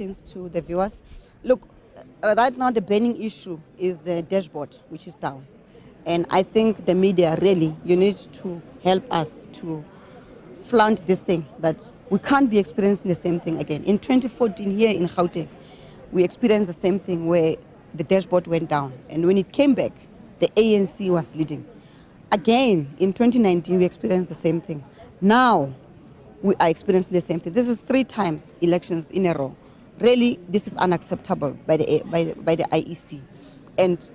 To the viewers. Look, right now the burning issue is the dashboard, which is down. And I think the media really, you need to help us to flaunt this thing, that we can't be experiencing the same thing again. In 2014 here in Gauteng, we experienced the same thing where the dashboard went down. And when it came back, the ANC was leading. Again, in 2019, we experienced the same thing. Now, we are experiencing the same thing. This is 3 times elections in a row. Really, this is unacceptable by the IEC. And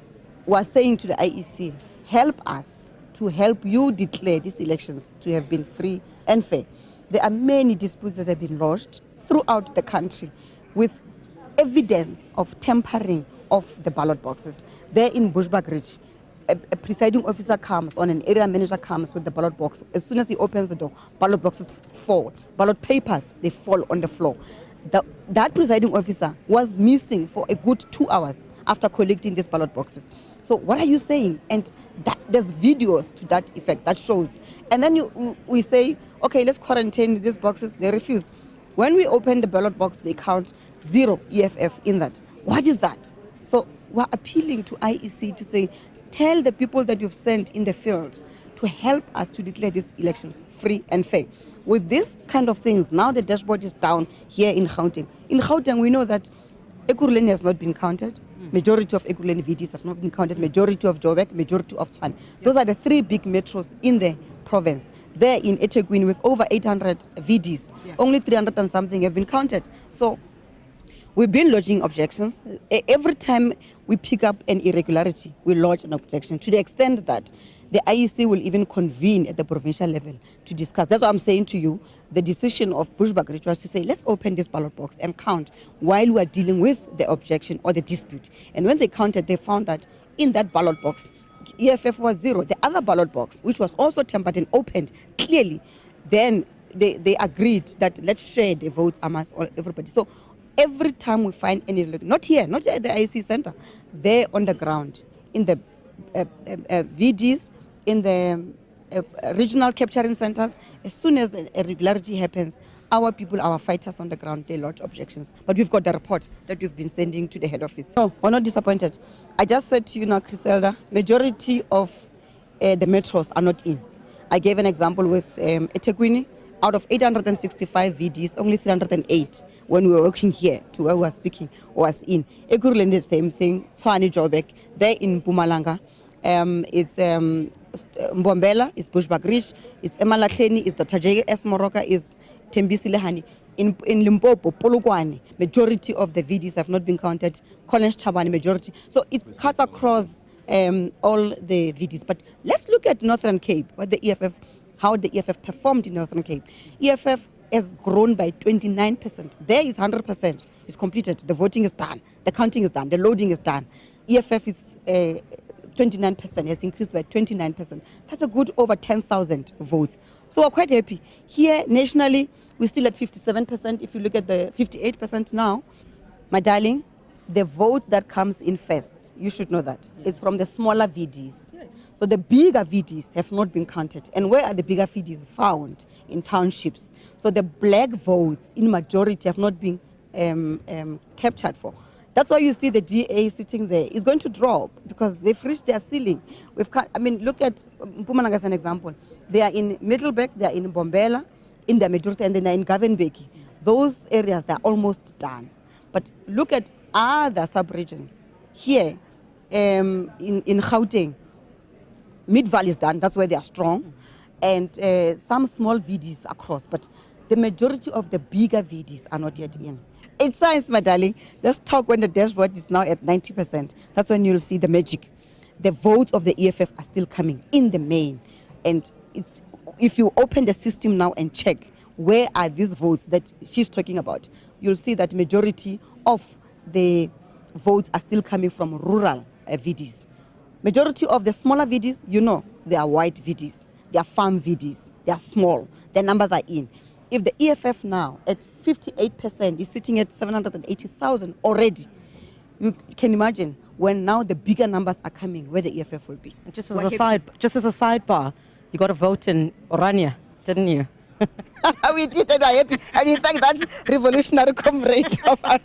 we're saying to the IEC, help us to help you declare these elections to have been free and fair. There are many disputes that have been lodged throughout the country with evidence of tampering of the ballot boxes. There in Bushbuckridge, a presiding officer comes, or an area manager comes with the ballot box. As soon as he opens the door, ballot boxes fall. Ballot papers, they fall on the floor. That presiding officer was missing for a good 2 hours after collecting these ballot boxes. So what are you saying? And there's videos to that effect that shows. And then we say, okay, let's quarantine these boxes. They refuse. When we open the ballot box, they count 0 EFF in that. What is that? So we're appealing to IEC to say, tell the people that you've sent in the field to help us to declare these elections free and fair. With this kind of things, now the dashboard is down here in Gauteng. In Gauteng, we know that Ekurhuleni has not been counted. Majority of Ekurhuleni VDs have not been counted. Majority of Joburg, majority of Tshwane. Those are the 3 big metros in the province. There in eThekwini with over 800 VDs, only 300 and something have been counted. So we've been lodging objections. Every time we pick up an irregularity, we lodge an objection, to the extent that the IEC will even convene at the provincial level to discuss. That's what I'm saying to you. The decision of Bushbuckridge was to say, let's open this ballot box and count while we are dealing with the objection or the dispute. And when they counted, they found that in that ballot box, EFF was 0. The other ballot box, which was also tampered and opened clearly, then they agreed that let's share the votes amongst everybody. So every time we find any, not here, not at the IEC center, there on the ground, in the VDs, in the regional capturing centers, as soon as a irregularity happens, our people, our fighters on the ground, they lodge objections. But we've got the report that we've been sending to the head office. No, we're not disappointed. I just said to you now, Christelda, majority of the metros are not in. I gave an example with eThekwini. Out of 865 VDs, only 308 when we were working here to where we were speaking was in. Ekurhuleni, the same thing. Tshwane, Joburg. There in Mpumalanga, it's Mbombela, it's Bushbuckridge, it's Emalahleni, it's Dr. J.S. Moroka, it's Tembisi Lehani. In Limpopo, Polokwane, majority of the VDs have not been counted. College Chabane, majority. So it cuts across all the VDs. But let's look at Northern Cape, where the EFF, how the EFF performed in Northern Cape. EFF has grown by 29%. There is 100%. It's completed. The voting is done. The counting is done. The loading is done. EFF is 29%, has increased by 29%. That's a good over 10,000 votes. So we're quite happy. Here, nationally, we're still at 57%. If you look at the 58% now, my darling, the vote that comes in first, you should know that. Yes. It's from the smaller VDs. Yes. So the bigger VDs have not been counted. And where are the bigger VDs found? In townships. So the black votes in majority have not been captured for. That's why you see the DA sitting there. It's going to drop because they've reached their ceiling. Look at Mpumalanga as an example. They are in Middleburg, they are in Mbombela, in the majority, and then they're in Gavenbeki. Those areas, they're almost done. But look at other sub-regions. Here, in Gauteng, Mid-Valley is done. That's where they are strong. And some small VDs across. But the majority of the bigger VDs are not yet in. It's science, my darling. Let's talk when the dashboard is now at 90%. That's when you'll see the magic. The votes of the EFF are still coming in the main. And if you open the system now and check where are these votes that she's talking about, you'll see that majority of the votes are still coming from rural VDs. Majority of the smaller VDs, you know, they are white VDs. They are farm VDs. They are small. Their numbers are in. If the EFF now at 58% is sitting at 780,000 already, you can imagine when now the bigger numbers are coming, where the EFF will be. Just as a sidebar, you got a vote in Orania, didn't you? We did and we are happy. And in fact, that's revolutionary comrade of our.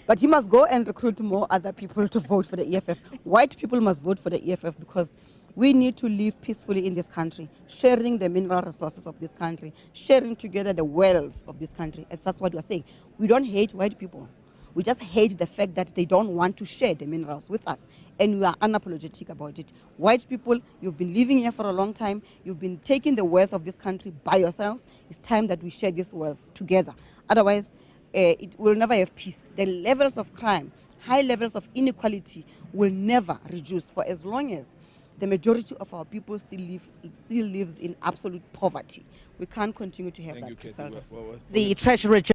But he must go and recruit more other people to vote for the EFF. White people must vote for the EFF because we need to live peacefully in this country, sharing the mineral resources of this country, sharing together the wealth of this country. And that's what we're saying. We don't hate white people. We just hate the fact that they don't want to share the minerals with us. And we are unapologetic about it. White people, you've been living here for a long time. You've been taking the wealth of this country by yourselves. It's time that we share this wealth together. Otherwise, it will never have peace. The levels of crime, high levels of inequality will never reduce for as long as the majority of our people still lives in absolute poverty. We can't continue to have that. Thank you, Katie. The Treasurer